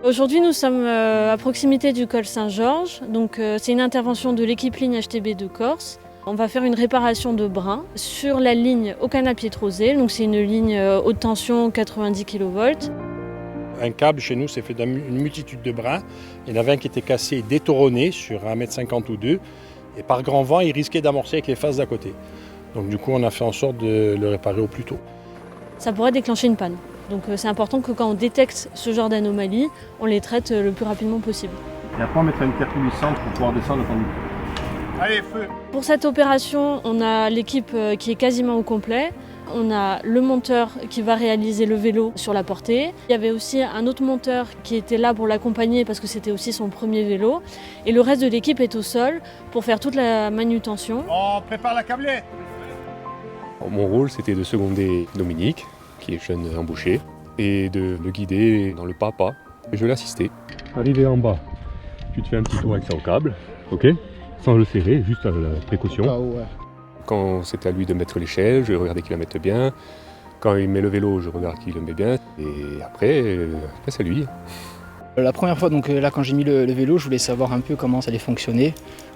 Aujourd'hui, nous sommes à proximité du col Saint-Georges. Donc, c'est une intervention de l'équipe ligne HTB de Corse. On va faire une réparation de brin sur la ligne Ocana-Pietrosel. Donc, c'est une ligne haute tension 90 kV. Un câble chez nous, c'est fait d'une multitude de brins. Il y en avait un qui était cassé et détourné sur 1,50 m ou 2 m. Et par grand vent, il risquait d'amorcer avec les faces d'à côté. Donc du coup, on a fait en sorte de le réparer au plus tôt. Ça pourrait déclencher une panne. Donc c'est important que quand on détecte ce genre d'anomalies, on les traite le plus rapidement possible. Et après, on mettra une terre coulissante pour pouvoir descendre le conducteur. Allez, feu! Pour cette opération, on a l'équipe qui est quasiment au complet. On a le monteur qui va réaliser le vélo sur la portée. Il y avait aussi un autre monteur qui était là pour l'accompagner parce que c'était aussi son premier vélo. Et le reste de l'équipe est au sol pour faire toute la manutention. On prépare la câblée! Mon rôle, c'était de seconder Dominique, qui est jeune embauché, et de le guider dans le pas à pas. Je l'assistais. Arrivé en bas, tu te fais un petit tour avec son câble, ok? Sans le serrer, juste à la précaution. Quand c'est à lui de mettre l'échelle, je regardais qu'il la mette bien. Quand il met le vélo, je regarde qu'il le met bien. Et après c'est à lui. La première fois, donc là, quand j'ai mis le vélo, je voulais savoir un peu comment ça allait fonctionner.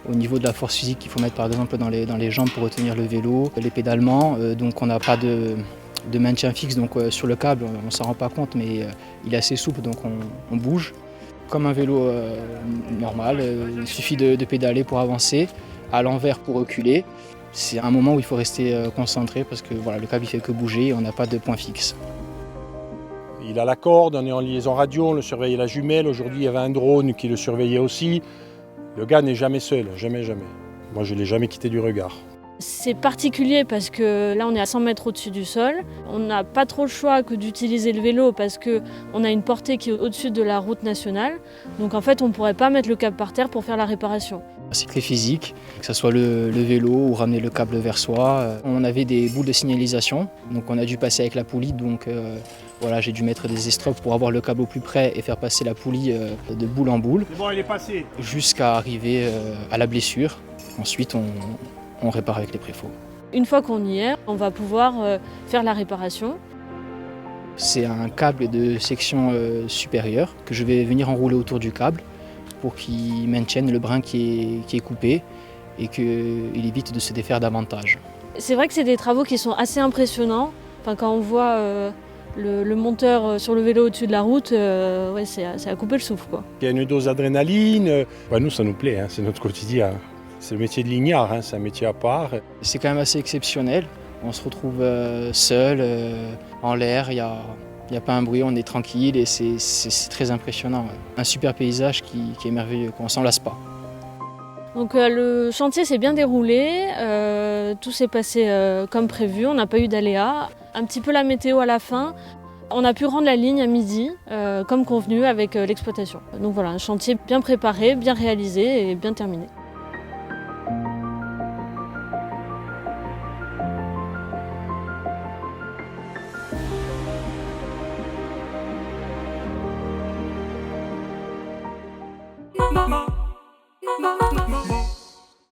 Au niveau de la force physique qu'il faut mettre par exemple dans les jambes pour retenir le vélo, les pédalements. Donc on n'a pas de maintien fixe, donc sur le câble, on ne s'en rend pas compte, mais il est assez souple, donc on bouge. Comme un vélo normal, il suffit de pédaler pour avancer, à l'envers pour reculer. C'est un moment où il faut rester concentré parce que voilà, le câble il fait que bouger et on n'a pas de point fixe. Il a la corde, on est en liaison radio, on le surveillait la jumelle. Aujourd'hui, il y avait un drone qui le surveillait aussi. Le gars n'est jamais seul, jamais, jamais. Moi, je ne l'ai jamais quitté du regard. C'est particulier parce que là on est à 100 mètres au-dessus du sol. On n'a pas trop le choix que d'utiliser le vélo parce qu'on a une portée qui est au-dessus de la route nationale. Donc en fait on ne pourrait pas mettre le câble par terre pour faire la réparation. C'est très physique, que ce soit le vélo ou ramener le câble vers soi. On avait des boules de signalisation, donc on a dû passer avec la poulie. Donc voilà, j'ai dû mettre des estropes pour avoir le câble au plus près et faire passer la poulie de boule en boule. C'est bon, il est passé. Jusqu'à arriver à la blessure. Ensuite on répare avec les préfaux. Une fois qu'on y est, on va pouvoir faire la réparation. C'est un câble de section supérieure que je vais venir enrouler autour du câble pour qu'il maintienne le brin qui est coupé et qu'il évite de se défaire davantage. C'est vrai que c'est des travaux qui sont assez impressionnants. Enfin, quand on voit le monteur sur le vélo au-dessus de la route, ouais, c'est à couper le souffle, quoi. Il y a une dose d'adrénaline. Nous, ça nous plaît, c'est notre quotidien. C'est le métier de lignard, c'est un métier à part. C'est quand même assez exceptionnel. On se retrouve seul, en l'air, il n'y a pas un bruit, on est tranquille et c'est très impressionnant. Un super paysage qui est merveilleux, on ne s'en lasse pas. Donc le chantier s'est bien déroulé, tout s'est passé comme prévu, on n'a pas eu d'aléas. Un petit peu la météo à la fin. On a pu rendre la ligne à midi, comme convenu avec l'exploitation. Donc voilà, un chantier bien préparé, bien réalisé et bien terminé.